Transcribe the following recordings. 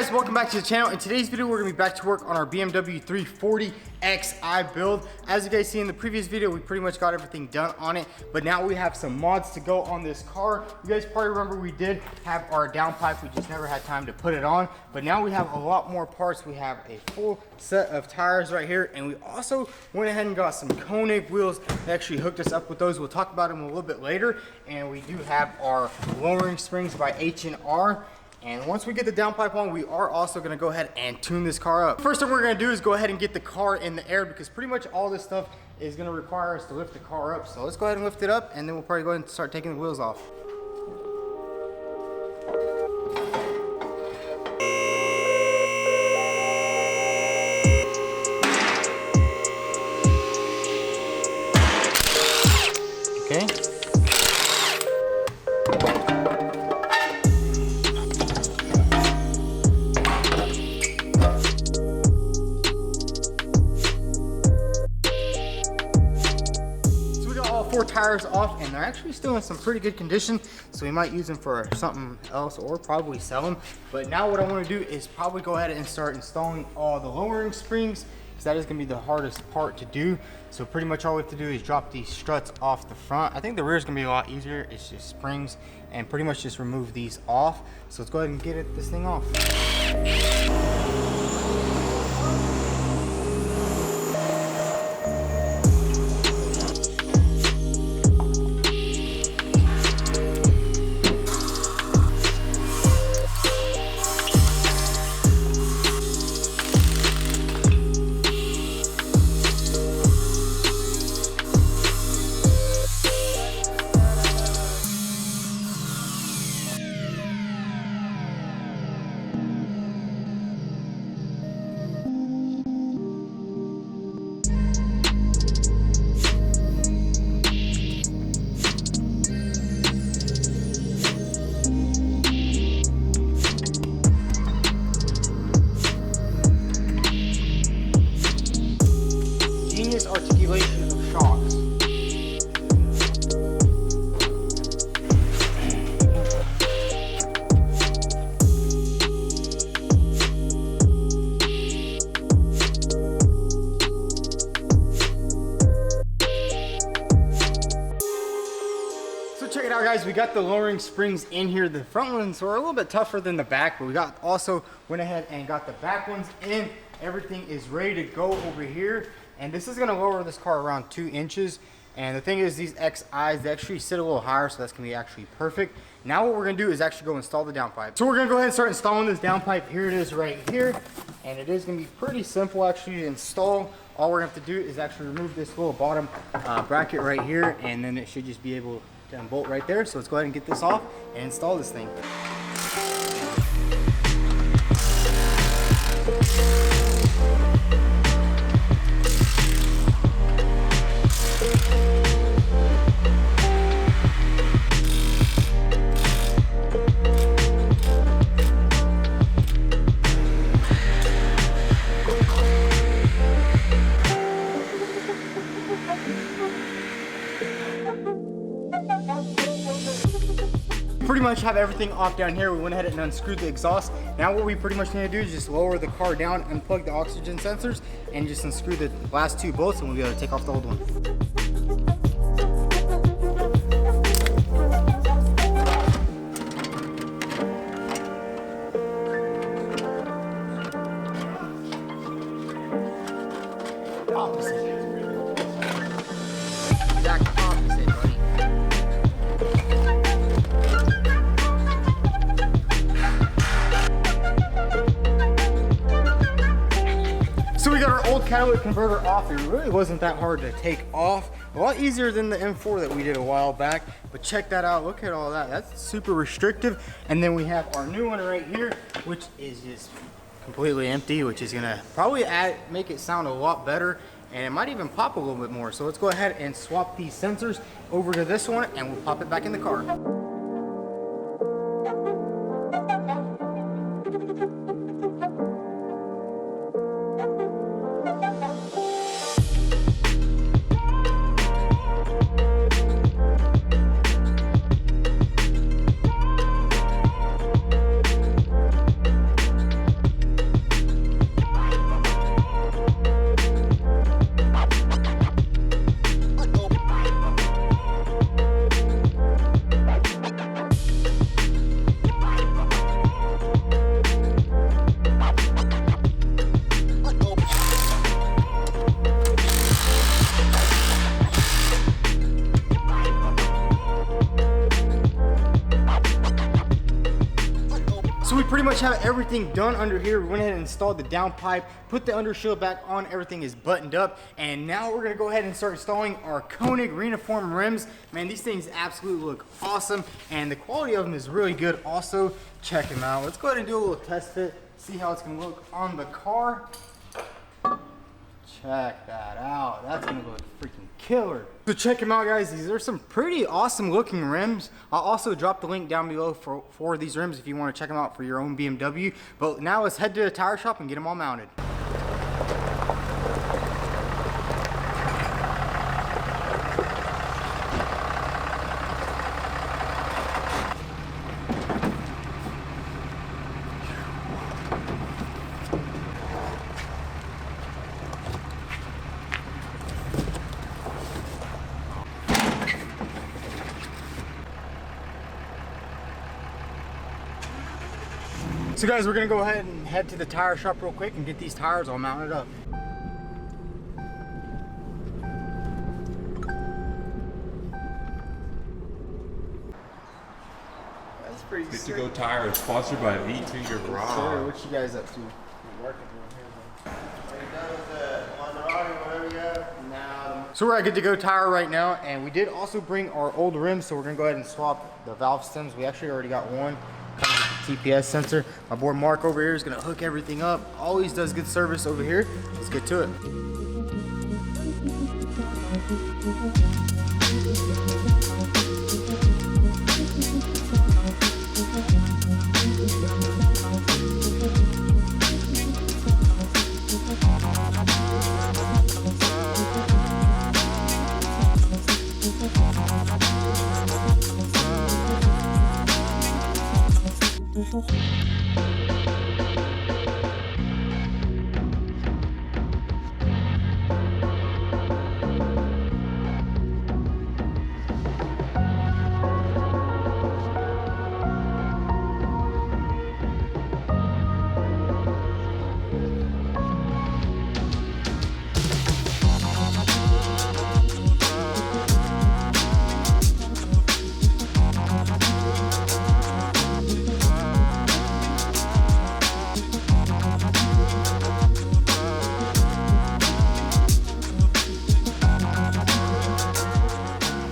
guys, welcome back to the channel. In today's video, we're gonna be back to work on our BMW 340i build. As you guys see in the previous video, we pretty much got everything done on it, but now we have some mods to go on this car. You guys probably remember we did have our downpipe, we just never had time to put it on, but now we have a lot more parts. We have a full set of tires right here, and we also went ahead and got some Koenig wheels. They actually hooked us up with those. We'll talk about them a little bit later. And we do have our lowering springs by H&R. And once we get the downpipe on, we are also gonna go ahead and tune this car up. First thing we're gonna do is go ahead and get the car in the air, because pretty much all this stuff is gonna require us to lift the car up. So let's go ahead and lift it up, and then we'll probably go ahead and start taking the wheels off. Okay. Four tires off, and they're actually still in some pretty good condition, so we might use them for something else or probably sell them. But now what I want to do is probably go ahead and start installing all the lowering springs, because that is going to be the hardest part to do. So pretty much all we have to do is drop these struts off the front. I think the rear is going to be a lot easier. It's just springs, and pretty much just remove these off. So let's go ahead and get this thing off. Articulation of shocks. So check it out, guys, we got the lowering springs in here. The front ones were a little bit tougher than the back, but we got also went ahead and got the back ones in. Everything is ready to go over here. And this is gonna lower this car around 2 inches. And the thing is, these XIs, they actually sit a little higher, so that's gonna be actually perfect. Now what we're gonna do is actually go install the downpipe. So we're gonna go ahead and start installing this downpipe. Here it is right here. And it is gonna be pretty simple actually to install. All we're gonna have to do is actually remove this little bottom bracket right here, and then it should just be able to unbolt right there. So let's go ahead and get this off and install this thing. Pretty much have everything off down here. We went ahead and unscrewed the exhaust. Now what we pretty much need to do is just lower the car down, unplug the oxygen sensors, and just unscrew the last 2 bolts, and we'll be able to take off the old one. Opposite. Exact opposite, buddy. So we got our old catalytic converter off. It really wasn't that hard to take off. A lot easier than the M4 that we did a while back. But check that out. Look at all that. That's super restrictive. And then we have our new one right here, which is just completely empty, which is gonna probably make it sound a lot better, and it might even pop a little bit more. So let's go ahead and swap these sensors over to this one, and we'll pop it back in the car. much have everything done under here. We went ahead and installed the downpipe, put the undershield back on, everything is buttoned up, and now we're gonna go ahead and start installing our Koenig Reniform rims. Man, these things absolutely look awesome, and the quality of them is really good also. Check them out. Let's go ahead and do a little test fit, see how it's gonna look on the car. Check that out. That's gonna look freaking killer. So check them out, guys. These are some pretty awesome looking rims. I'll also drop the link down below for these rims if you want to check them out for your own BMW. But now let's head to the tire shop and get them all mounted. So guys, we're gonna go ahead and head to the tire shop real quick and get these tires all mounted up. That's pretty Good sick. to Go Tires, sponsored by vTuned Garage. Sir, what you guys up to? So we're at Good to Go Tire right now, and we did also bring our old rims, so we're gonna go ahead and swap the valve stems. We actually already got one. Comes with the TPS sensor. My boy Mark over here is gonna hook everything up. Always does good service over here. Let's get to it.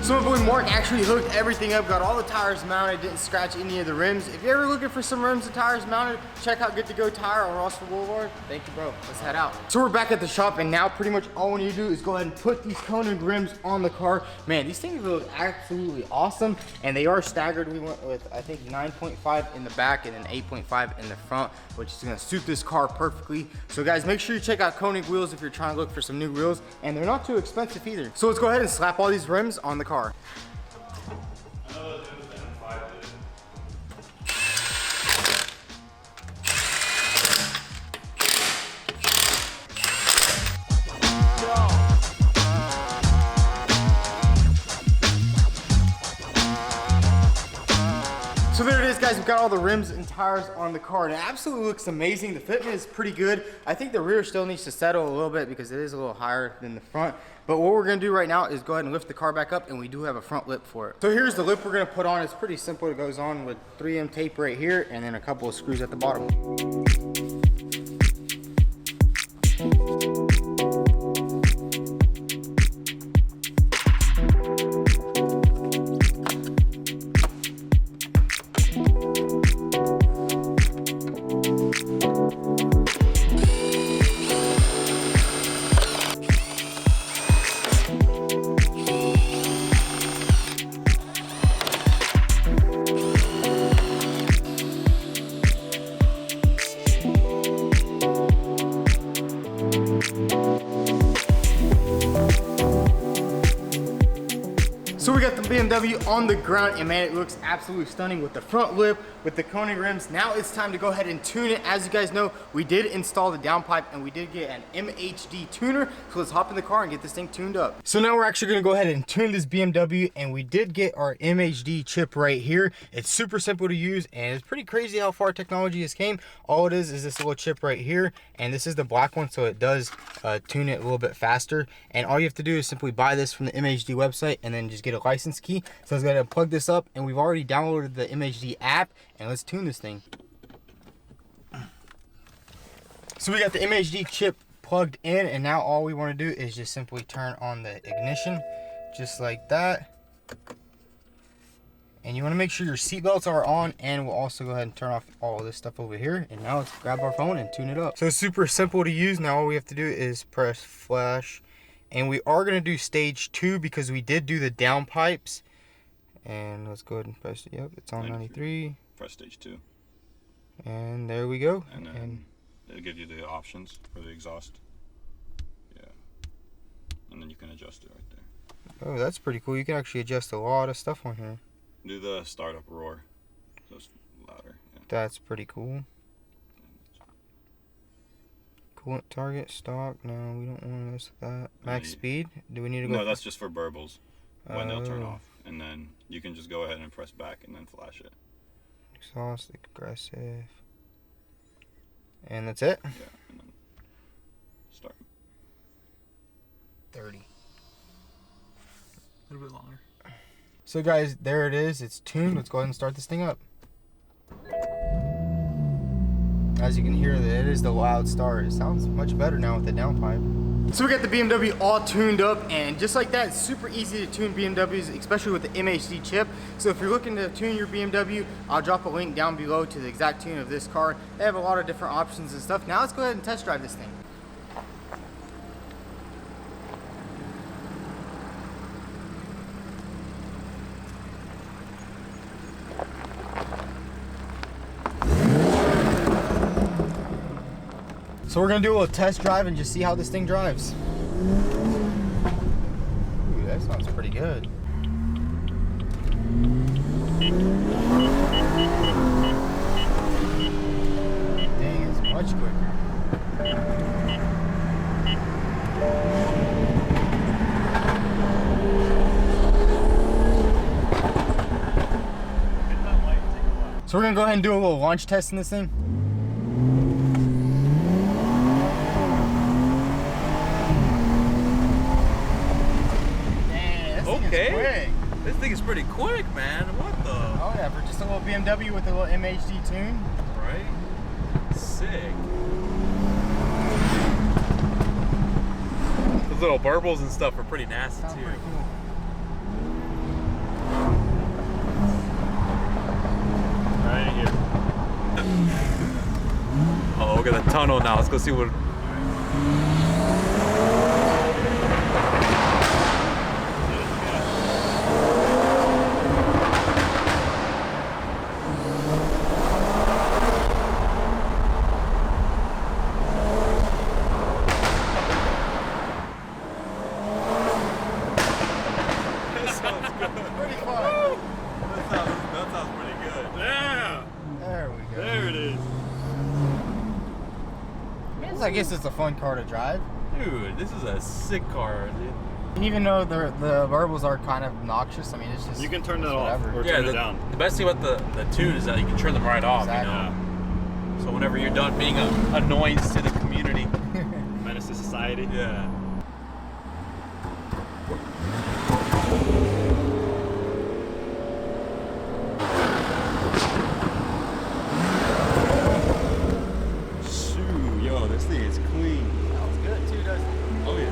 So my boy Mark actually hooked everything up, got all the tires mounted, didn't scratch any of the rims. If you're ever looking for some rims and tires mounted, check out Good to Go Tire on Rossville Boulevard. Thank you, bro. Let's head out. So we're back at the shop, and now pretty much all we need to do is go ahead and put these Koenig rims on the car. Man, these things look absolutely awesome, and they are staggered. We went with, I think, 9.5 in the back and then 8.5 in the front, which is gonna suit this car perfectly. So guys, make sure you check out Koenig wheels if you're trying to look for some new wheels, and they're not too expensive either. So let's go ahead and slap all these rims on the car. So there it is, guys. We've got all the rims and tires on the car, and it absolutely looks amazing. The fitment is pretty good. I think the rear still needs to settle a little bit because it is a little higher than the front. But what we're gonna do right now is go ahead and lift the car back up, and we do have a front lip for it. So here's the lip we're gonna put on. It's pretty simple. It goes on with 3M tape right here, and then a couple of screws at the bottom. So we got the BMW on the ground, and man, it looks absolutely stunning with the front lip, with the Koenig rims. Now it's time to go ahead and tune it. As you guys know, we did install the downpipe and we did get an MHD tuner. So let's hop in the car and get this thing tuned up. So now we're actually gonna go ahead and tune this BMW, and we did get our MHD chip right here. It's super simple to use, and it's pretty crazy how far technology has came. All it is this little chip right here, and this is the black one, so it does tune it a little bit faster. And all you have to do is simply buy this from the MHD website and then just get a license key. So let's go ahead and plug this up, and we've already downloaded the MHD app, and let's tune this thing. So we got the MHD chip plugged in, and now all we want to do is just simply turn on the ignition, just like that. And you want to make sure your seatbelts are on, and we'll also go ahead and turn off all of this stuff over here. And now let's grab our phone and tune it up. So it's super simple to use. Now all we have to do is press flash. And we are going to do stage 2 because we did do the downpipes. And let's go ahead and press it. Yep, it's on 93. Press stage 2. And there we go. And then it'll give you the options for the exhaust. Yeah. And then you can adjust it right there. Oh, that's pretty cool. You can actually adjust a lot of stuff on here. Do the startup roar, so it's louder. Yeah. That's pretty cool. Coolant target, stock. No, we don't want to mess with that. Max speed. Do we need to go? No, that's just for burbles. When they'll turn off, and then you can just go ahead and press back and then flash it. Exhaust, aggressive, and that's it. Yeah, and then start. 30. A little bit longer. So guys, there it is. It's tuned. Let's go ahead and start this thing up. As you can hear, it is the loud start. It sounds much better now with the downpipe. So we got the BMW all tuned up, and just like that, it's super easy to tune BMWs, especially with the MHD chip. So if you're looking to tune your BMW, I'll drop a link down below to the exact tune of this car. They have a lot of different options and stuff. Now let's go ahead and test drive this thing. So we're gonna do a little test drive and just see how this thing drives. Ooh, that sounds pretty good. Dang, it's much quicker. So we're gonna go ahead and do a little launch test in this thing. Okay. This thing is pretty quick, man. What the? Oh yeah, for just a little BMW with a little MHD tune. Right? Sick. Those little burbles and stuff are pretty nasty Sounds too. pretty cool. Right here. Oh, look at the tunnel now. Let's go see what. Pretty fun. That sounds pretty good. Yeah. There we go. There it is. I guess it's a fun car to drive. Dude, this is a sick car, dude. Even though the burbles are kind of obnoxious, I mean, it's just... You can turn that whatever. off or Yeah, turn it down. the best thing about the tune is that you can turn them right off, Exactly. you know? So whenever you're done being an annoyance to the community. Menace to society. Yeah. Shoo, yo, this thing is clean. Sounds good too, doesn't it? Oh yeah.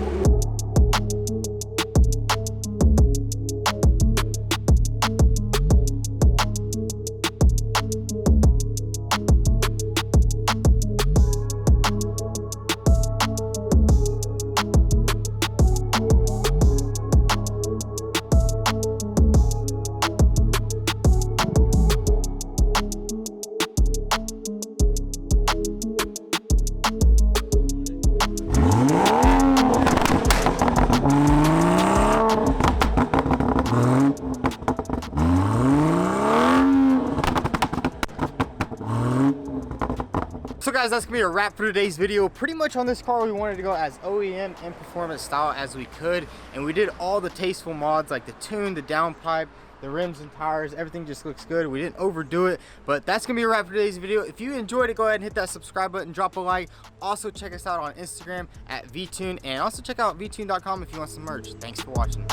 So guys, that's gonna be a wrap for today's video. Pretty much on this car, we wanted to go as OEM and performance style as we could, and we did all the tasteful mods like the tune, the downpipe, the rims and tires. Everything just looks good. We didn't overdo it, but that's gonna be a wrap for today's video. If you enjoyed it, go ahead and hit that subscribe button, drop a like. Also check us out on Instagram at vTuned, and also check out vTuned.com if you want some merch. Thanks for watching.